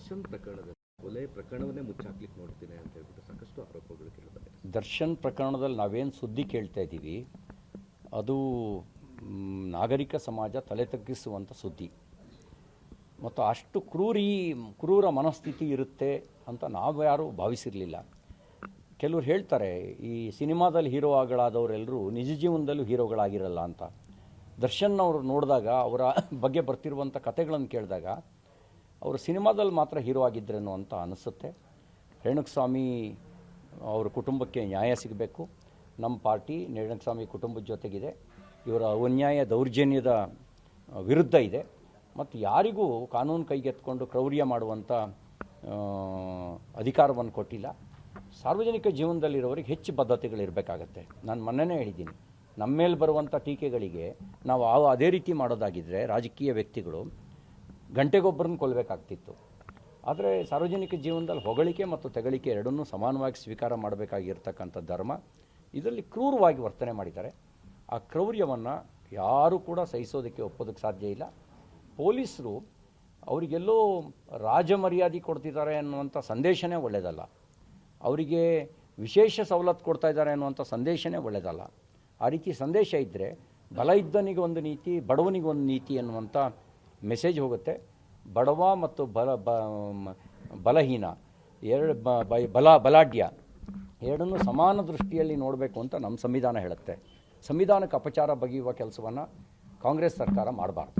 ದರ್ಶನ್ ಪ್ರಕರಣದಲ್ಲಿ ಕೊಲೆ ಪ್ರಕರಣವನ್ನೇ ಮುಚ್ಚಾಕ್ಲಿಕ್ಕೆ ನೋಡ್ತೀನಿ ಅಂತ ಹೇಳ್ಬಿಟ್ಟು ಸಾಕಷ್ಟು ಆರೋಪಗಳು ಕೇಳಿದ್ದಾರೆ. ದರ್ಶನ್ ಪ್ರಕರಣದಲ್ಲಿ ನಾವೇನು ಸುದ್ದಿ ಕೇಳ್ತಾ ಇದ್ದೀವಿ ಅದು ನಾಗರಿಕ ಸಮಾಜ ತಲೆ ತಗ್ಗಿಸುವಂಥ ಸುದ್ದಿ ಮತ್ತು ಅಷ್ಟು ಕ್ರೂರ ಮನಸ್ಥಿತಿ ಇರುತ್ತೆ ಅಂತ ನಾವು ಯಾರೂ ಭಾವಿಸಿರಲಿಲ್ಲ. ಕೆಲವ್ರು ಹೇಳ್ತಾರೆ ಈ ಸಿನಿಮಾದಲ್ಲಿ ಹೀರೋಗಳಾದವರೆಲ್ಲರೂ ನಿಜ ಜೀವನದಲ್ಲೂ ಹೀರೋಗಳಾಗಿರಲ್ಲ ಅಂತ. ದರ್ಶನ್ ಅವರು ನೋಡಿದಾಗ ಅವರ ಬಗ್ಗೆ ಬರ್ತಿರುವಂಥ ಕಥೆಗಳನ್ನು ಕೇಳಿದಾಗ ಅವರು ಸಿನಿಮಾದಲ್ಲಿ ಮಾತ್ರ ಹೀರೋ ಆಗಿದ್ರೇನೋ ಅಂತ ಅನಿಸುತ್ತೆ. ರೇಣುಕಸ್ವಾಮಿ ಅವ್ರ ಕುಟುಂಬಕ್ಕೆ ನ್ಯಾಯ ಸಿಗಬೇಕು. ನಮ್ಮ ಪಾರ್ಟಿ ರೇಣುಕಸ್ವಾಮಿ ಕುಟುಂಬದ ಜೊತೆಗಿದೆ. ಇವರ ಅನ್ಯಾಯ ದೌರ್ಜನ್ಯದ ವಿರುದ್ಧ ಇದೆ ಮತ್ತು ಯಾರಿಗೂ ಕಾನೂನು ಕೈಗೆತ್ಕೊಂಡು ಕ್ರೌರ್ಯ ಮಾಡುವಂಥ ಅಧಿಕಾರವನ್ನು ಕೊಟ್ಟಿಲ್ಲ. ಸಾರ್ವಜನಿಕ ಜೀವನದಲ್ಲಿರೋರಿಗೆ ಹೆಚ್ಚು ಬದ್ಧತೆಗಳಿರಬೇಕಾಗತ್ತೆ. ನಾನು ಮೊನ್ನೆನೇ ಹೇಳಿದ್ದೀನಿ, ನಮ್ಮ ಮೇಲೆ ಬರುವಂಥ ಟೀಕೆಗಳಿಗೆ ನಾವು ಅದೇ ರೀತಿ ಮಾಡೋದಾಗಿದ್ದರೆ ರಾಜಕೀಯ ವ್ಯಕ್ತಿಗಳು ಗಂಟೆಗೊಬ್ಬರನ್ನು ಕೊಲ್ಲಬೇಕಾಗ್ತಿತ್ತು. ಆದರೆ ಸಾರ್ವಜನಿಕ ಜೀವನದಲ್ಲಿ ಹೊಗಳಿಕೆ ಮತ್ತು ತೆಗಳಿಕೆ ಎರಡನ್ನೂ ಸಮಾನವಾಗಿ ಸ್ವೀಕಾರ ಮಾಡಬೇಕಾಗಿರ್ತಕ್ಕಂಥ ಧರ್ಮ ಇದರಲ್ಲಿ ಕ್ರೂರವಾಗಿ ವರ್ತನೆ ಮಾಡಿದ್ದಾರೆ. ಆ ಕ್ರೌರ್ಯವನ್ನು ಯಾರೂ ಕೂಡ ಸಹಿಸೋದಕ್ಕೆ ಒಪ್ಪೋದಕ್ಕೆ ಸಾಧ್ಯ ಇಲ್ಲ. ಪೊಲೀಸರು ಅವರಿಗೆಲ್ಲೋ ರಾಜಮರ್ಯಾದೆ ಕೊಡ್ತಿದ್ದಾರೆ ಅನ್ನುವಂಥ ಸಂದೇಶನೇ ಒಳ್ಳೆಯದಲ್ಲ. ಅವರಿಗೆ ವಿಶೇಷ ಸವಲತ್ತು ಕೊಡ್ತಾ ಇದ್ದಾರೆ ಅನ್ನುವಂಥ ಸಂದೇಶನೇ ಒಳ್ಳೆಯದಲ್ಲ. ಆ ರೀತಿ ಸಂದೇಶ ಇದ್ದರೆ ಬಲ ಇದ್ದನಿಗೆ ಒಂದು ನೀತಿ, ಬಡವನಿಗೆ ಒಂದು ನೀತಿ ಅನ್ನುವಂಥ ಮೆಸೇಜ್ ಹೋಗುತ್ತೆ. ಬಡವ ಮತ್ತು ಬಲಹೀನ ಬಲಾಢ್ಯ ಎರಡನ್ನೂ ಸಮಾನ ದೃಷ್ಟಿಯಲ್ಲಿ ನೋಡಬೇಕು ಅಂತ ನಮ್ಮ ಸಂವಿಧಾನ ಹೇಳುತ್ತೆ. ಸಂವಿಧಾನಕ್ಕೆ ಅಪಚಾರ ಬಗೆಯುವ ಕೆಲಸವನ್ನು ಕಾಂಗ್ರೆಸ್ ಸರ್ಕಾರ ಮಾಡಬಾರ್ದು.